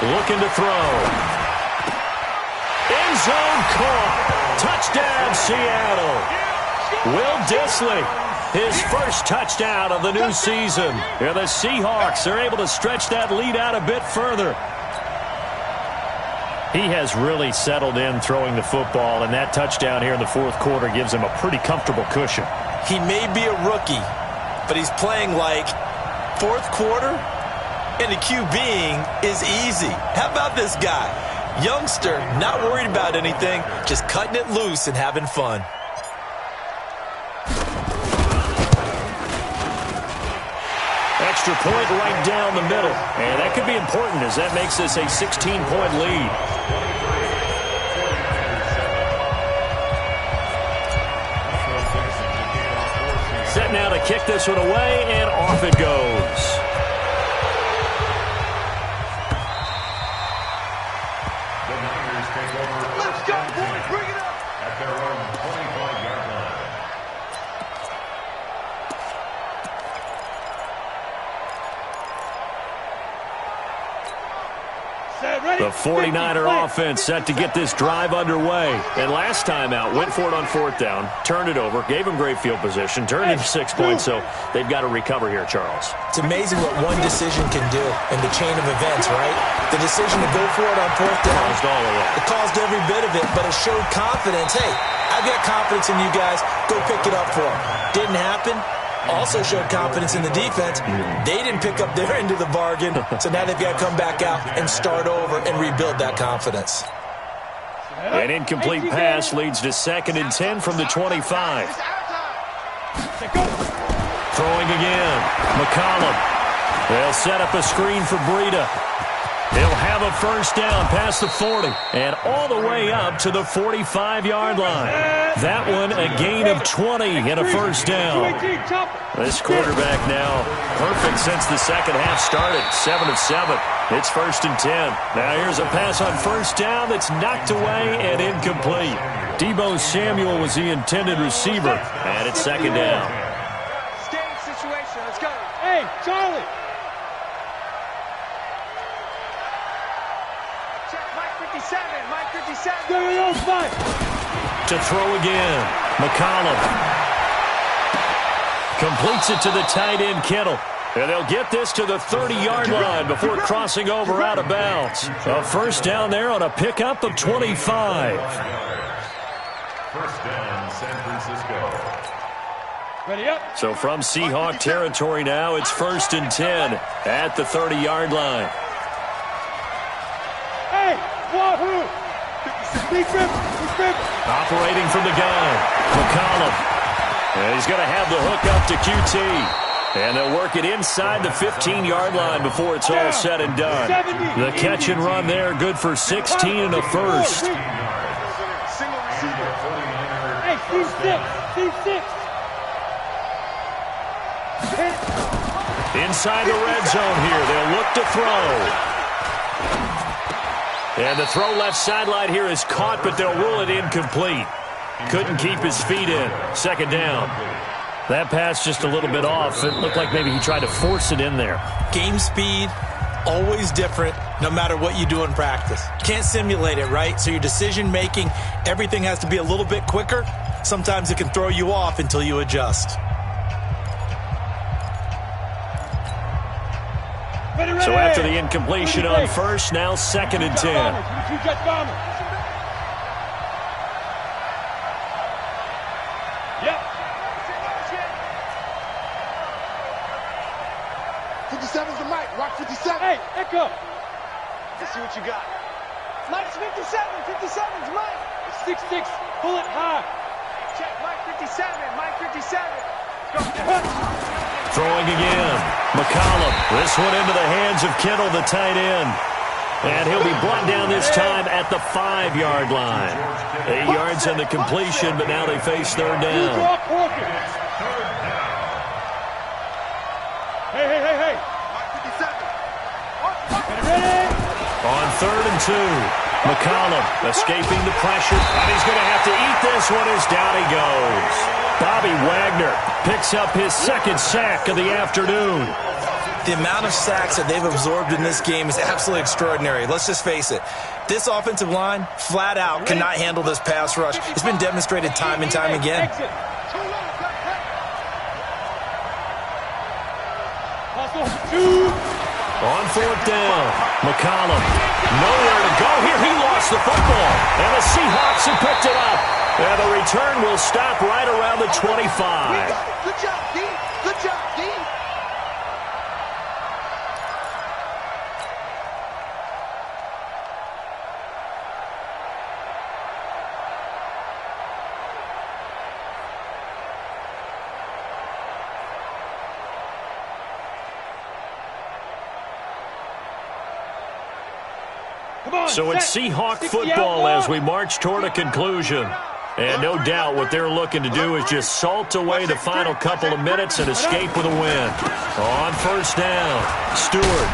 Looking to throw. End zone caught. Touchdown, Seattle. Will Dissly, his first touchdown of the new season. And the Seahawks are able to stretch that lead out a bit further. He has really settled in throwing the football, and that touchdown here in the fourth quarter gives him a pretty comfortable cushion. He may be a rookie, but he's playing like fourth quarter, and the QBing is easy. How about this guy? Youngster, not worried about anything, just cutting it loose and having fun. Extra point right down the middle. And that could be important as that makes this a 16-point lead. Set now to kick this one away, and off it goes. Let's go, boys. Bring it up. At their own 25-yard line. The 49er offense set to get this drive underway. And last time out, went for it on fourth down, turned it over, gave him great field position, turned into 6 points, so they've got to recover here, Charles. It's amazing what one decision can do in the chain of events, right? The decision to go for it on fourth down, Caused all of that. it caused every bit of it, but it showed confidence. Hey, I've got confidence in you guys. Go pick it up for them. Didn't happen. Also showed confidence in the defense. They didn't pick up their end of the bargain, so now they've got to come back out and start over and rebuild that confidence. An incomplete pass leads to 2nd and 10 from the 25. Throwing again. McCollum. They'll set up a screen for Breida. He'll have a first down past the 40 and all the way up to the 45-yard line. That one a gain of 20 and a first down. This quarterback now perfect since the second half started. 7 of 7. It's 1st and 10. Now here's a pass on first down that's knocked away and incomplete. Deebo Samuel was the intended receiver, and it's 2nd down. Game situation. Let's go. Hey, Charlie. Check Mike 57. Mike 57. Go, five. To throw again. McCollum completes it to the tight end, Kittle. And they'll get this to the 30-yard line before crossing over out of bounds. A first down there on a pickup of 25. First down, San Francisco. Ready up. So from Seahawk territory now, it's 1st and 10 at the 30-yard line. Hey, Wahoo. Big rip. Operating from the gun, McCollum. And he's going to have the hook up to QT. And they'll work it inside the 15-yard line before it's all said and done. The catch and run there, good for 16 and a first. Hey, C6. Inside the red zone here, they'll look to throw. And the throw left sideline here is caught, but they'll rule it incomplete. Couldn't keep his feet in. 2nd down. That pass just a little bit off. It looked like maybe he tried to force it in there. Game speed, always different, no matter what you do in practice. Can't simulate it, right? So your decision-making, everything has to be a little bit quicker. Sometimes it can throw you off until you adjust. So after the incompletion on first, now 2nd and 10. Hey, Echo. Let's see what you got. Mike's 57. 57's Mike. 6'6". Pull it high. Check Mike 57. Mike 57. Go. Throwing again. McCollum. This one into the hands of Kittle, the tight end. And he'll be brought down this time at the 5-yard line. 8 yards on the completion, but now they face third down. Hey. On 3rd and 2, McCollum escaping the pressure, and he's going to have to eat this one as down he goes. Bobby Wagner picks up his 2nd sack of the afternoon. The amount of sacks that they've absorbed in this game is absolutely extraordinary. Let's just face it. This offensive line, flat out, cannot handle this pass rush. It's been demonstrated time and time again. On 4th down, McCollum, nowhere to go here. He lost the football, and the Seahawks have picked it up. And the return will stop right around the 25. Good job, D. Good job, D. So it's Seahawk football as we march toward a conclusion. And no doubt what they're looking to do is just salt away the final couple of minutes and escape with a win. On 1st down, Stewart.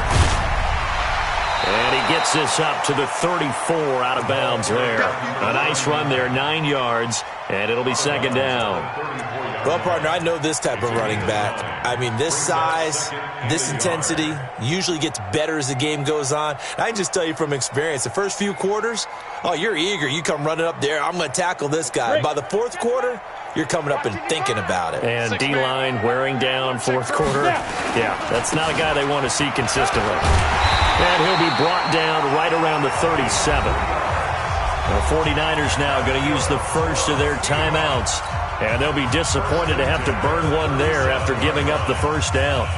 And he gets this up to the 34 out of bounds there. A nice run there, 9 yards, and it'll be 2nd down. Well, partner, I know this type of running back. I mean, this size, this intensity usually gets better as the game goes on. I can just tell you from experience, the first few quarters, oh, you're eager. You come running up there, I'm going to tackle this guy. By the 4th quarter, you're coming up and thinking about it. And D-line wearing down 4th quarter. Yeah, that's not a guy they want to see consistently. And he'll be brought down right around the 37. The 49ers now going to use the first of their timeouts. And they'll be disappointed to have to burn one there after giving up the 1st down.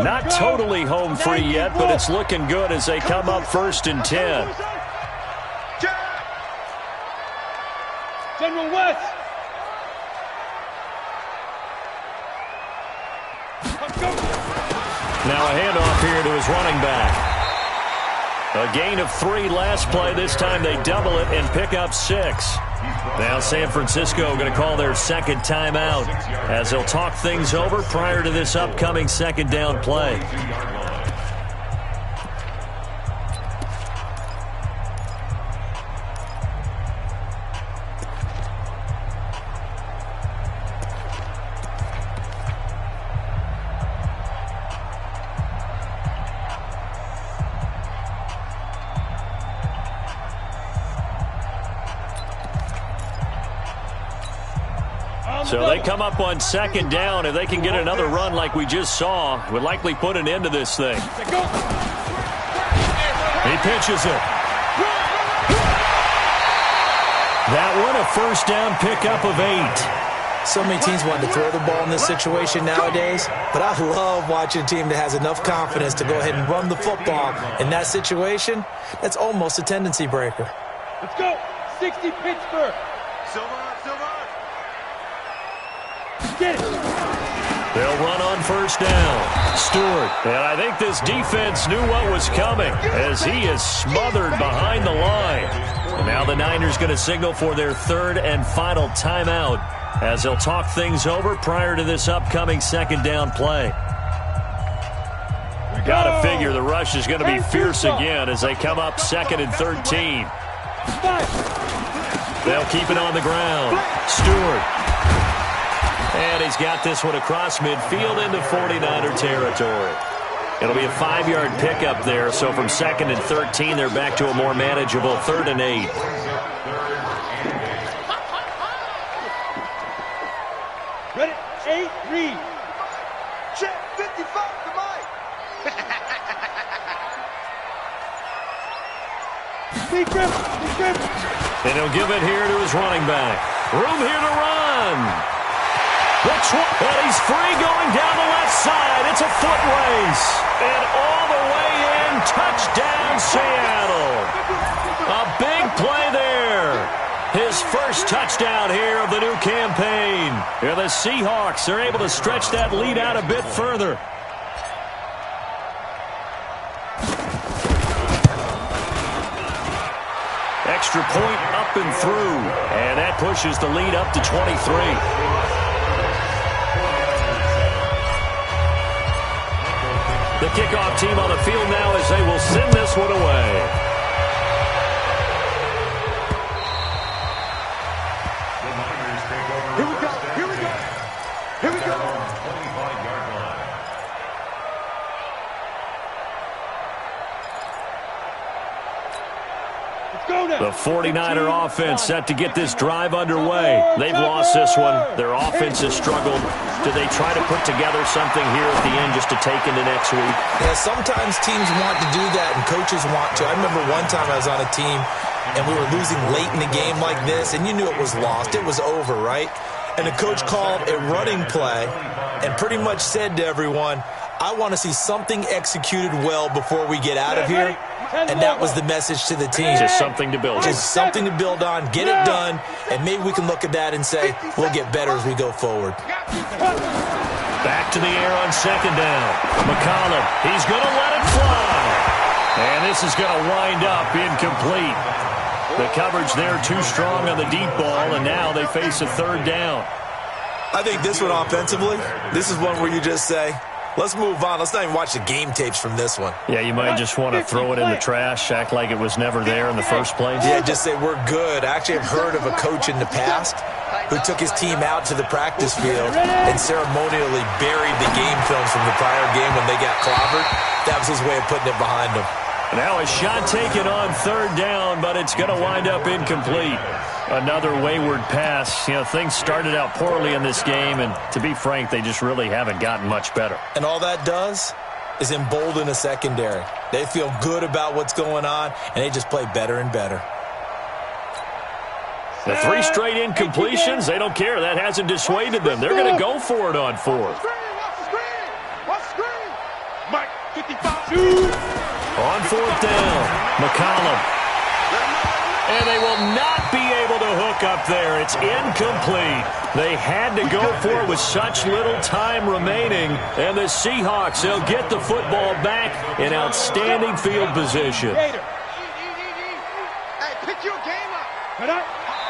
Not totally home free yet, but it's looking good as they come up 1st and 10. General West. Now a handoff here to his running back. A gain of 3 last play. This time they double it and pick up 6. Now San Francisco going to call their 2nd timeout as they'll talk things over prior to this upcoming 2nd down play. So they come up on 2nd down. If they can get another run like we just saw, would likely put an end to this thing. He pitches it. That one a 1st down pickup of 8. So many teams want to throw the ball in this situation nowadays, but I love watching a team that has enough confidence to go ahead and run the football. In that situation, that's almost a tendency breaker. Let's go. 60 Pittsburgh. Silver. Get it. They'll run on 1st down. Stewart. And I think this defense knew what was coming as he is smothered behind the line. And now the Niners going to signal for their 3rd and final timeout as they'll talk things over prior to this upcoming 2nd down play. Got to figure the rush is going to be fierce again as they come up 2nd and 13. They'll keep it on the ground. Stewart. And he's got this one across midfield into 49er territory. It'll be a 5-yard pickup there, so from 2nd and 13, they're back to a more manageable 3rd and 8. Ready? 8, read. Check 55 to Mike. Big grip. And he'll give it here to his running back. Room here to run. And he's free going down the left side. It's a foot race. And all the way in, touchdown Seattle. A big play there. His first touchdown here of the new campaign. And the Seahawks are able to stretch that lead out a bit further. extra point up and through. And that pushes the lead up to 23. The kickoff team on the field now as they will send this one away. Here we go. Here we go. Here we go. 25-yard line. Let's go now. The 49er offense set to get this drive underway. They've lost this one. Their offense has struggled. Do they try to put together something here at the end just to take into next week? Yeah, sometimes teams want to do that and coaches want to. I remember one time I was on a team and we were losing late in the game like this, and you knew it was lost. It was over, right? And the coach called a running play and pretty much said to everyone, I want to see something executed well before we get out of here. And that was the message to the team. Just something to build on. Just something to build on, get it done, and maybe we can look at that and say, we'll get better as we go forward. Back to the air on second down. McCollum, he's going to let it fly. And this is going to wind up incomplete. The coverage there too strong on the deep ball, and now they face a third down. I think this one offensively, this is one where you just say, let's move on. Let's not even watch the game tapes from this one. Yeah, you might just want to throw it in the trash, act like it was never there in the first place. Yeah, just say we're good. I actually have heard of a coach in the past who took his team out to the practice field and ceremonially buried the game films from the prior game when they got clobbered. That was his way of putting it behind them. Now a shot taken on third down, but it's going to wind up incomplete. Another wayward pass. You know, things started out poorly in this game, and to be frank, they just really haven't gotten much better. And all that does is embolden a secondary. They feel good about what's going on, and they just play better and better. The 3 straight incompletions, they don't care. That hasn't dissuaded them. They're going to go for it on fourth. Watch the screen. Mike, 55. On fourth down, McCollum. And they will not be able to hook up there. It's incomplete. They had to go for it with such little time remaining. And the Seahawks, they'll get the football back in outstanding field position. Hey, pick your game up.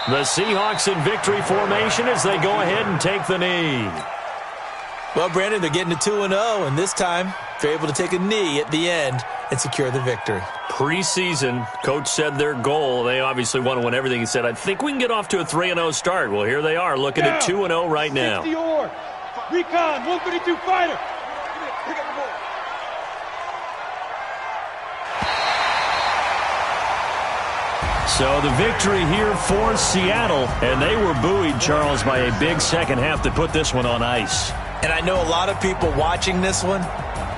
The Seahawks in victory formation as they go ahead and take the knee. Well, Brandon, they're getting to 2-0, and this time they're able to take a knee at the end and secure the victory. Preseason, coach said their goal, they obviously want to win everything. He said, I think we can get off to a 3-0 start. Well, here they are looking at 2-0 right now. Recon, 152 fighter. Pick up the ball. So the victory here for Seattle, and they were buoyed, Charles, by a big second half that put this one on ice. And I know a lot of people watching this one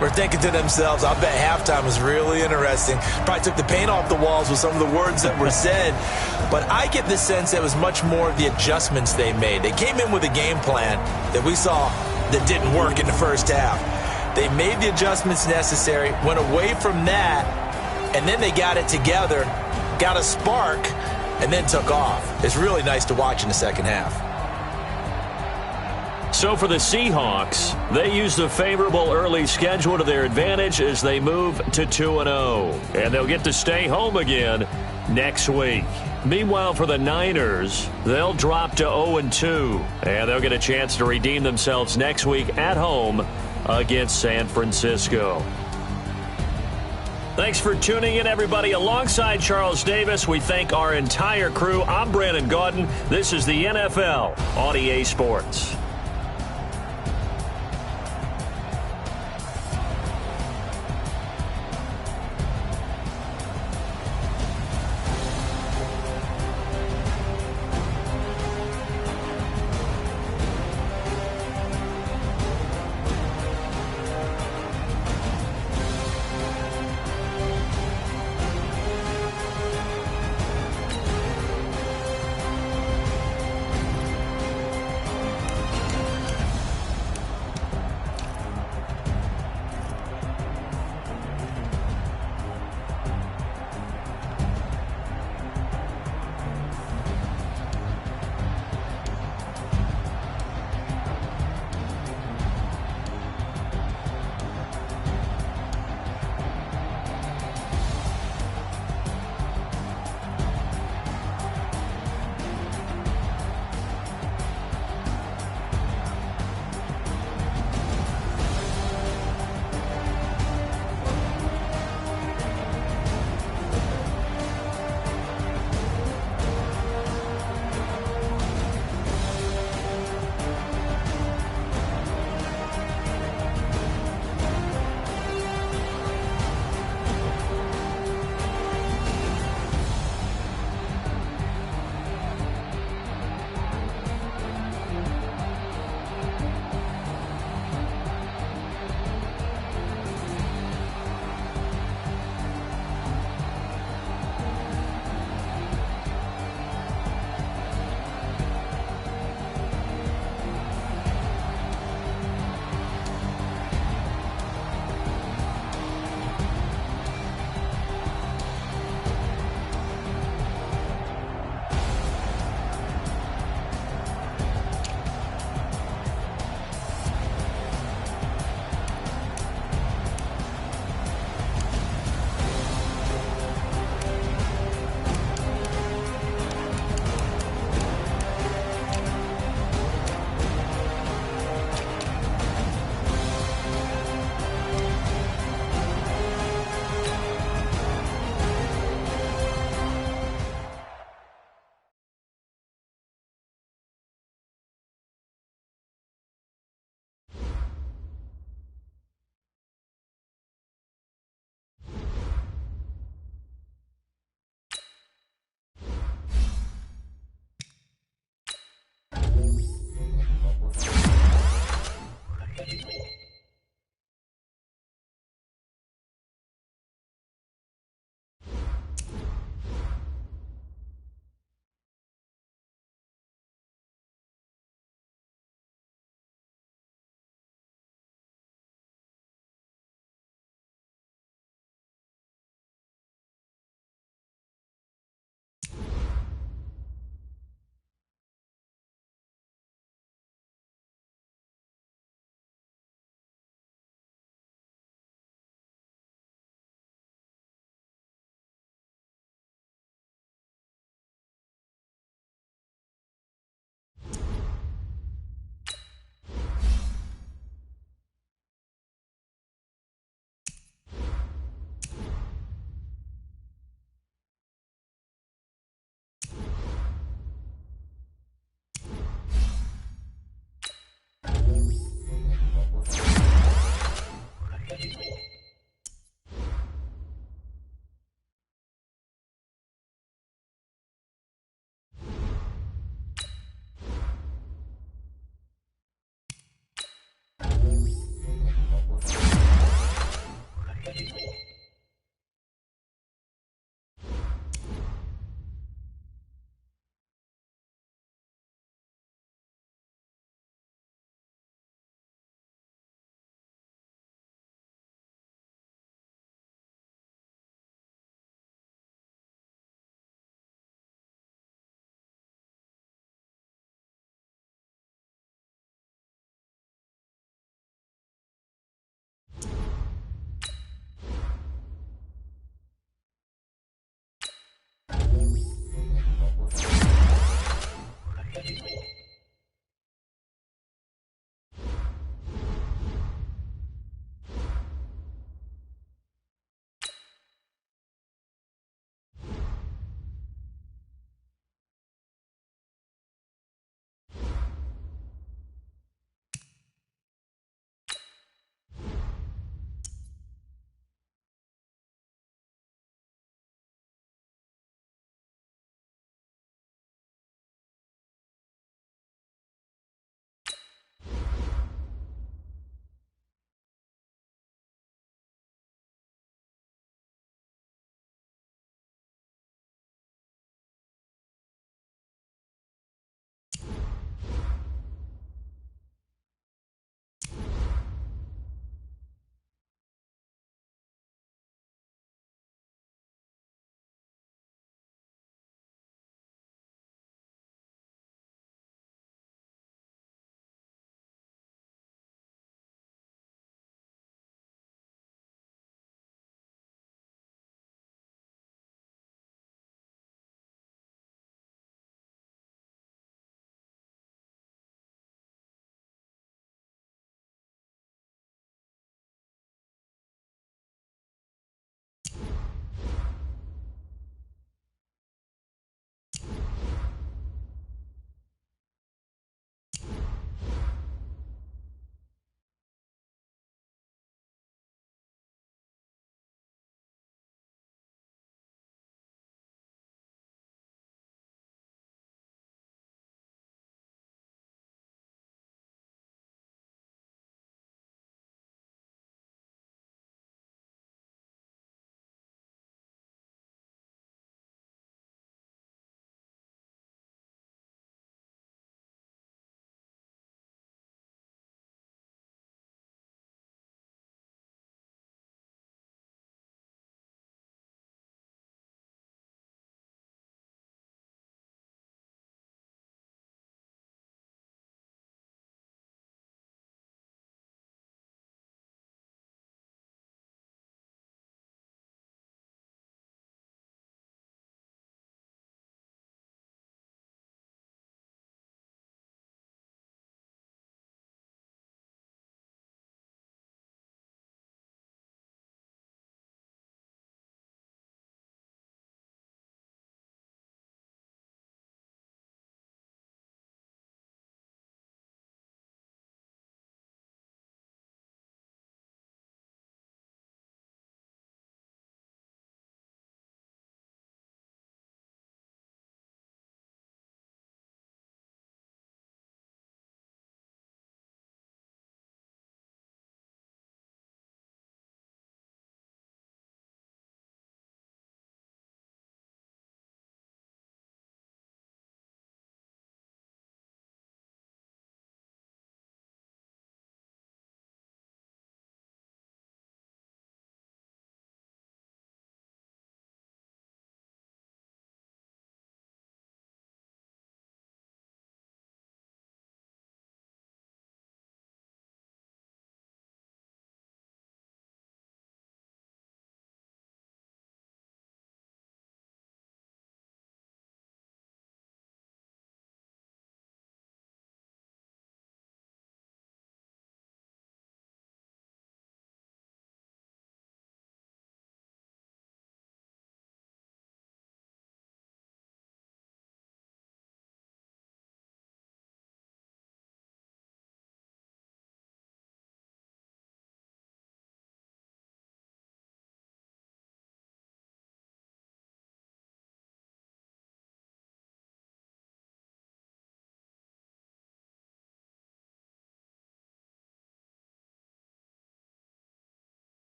were thinking to themselves, I bet halftime was really interesting. Probably took the paint off the walls with some of the words that were said. But I get the sense that it was much more of the adjustments they made. They came in with a game plan that we saw that didn't work in the first half. They made the adjustments necessary, went away from that, and then they got it together, got a spark, and then took off. It's really nice to watch in the second half. So for the Seahawks, they use the favorable early schedule to their advantage as they move to 2-0. And they'll get to stay home again next week. Meanwhile, for the Niners, they'll drop to 0-2. And they'll get a chance to redeem themselves next week at home against San Francisco. Thanks for tuning in, everybody. Alongside Charles Davis, we thank our entire crew. I'm Brandon Gaudin. This is the NFL on EA Sports.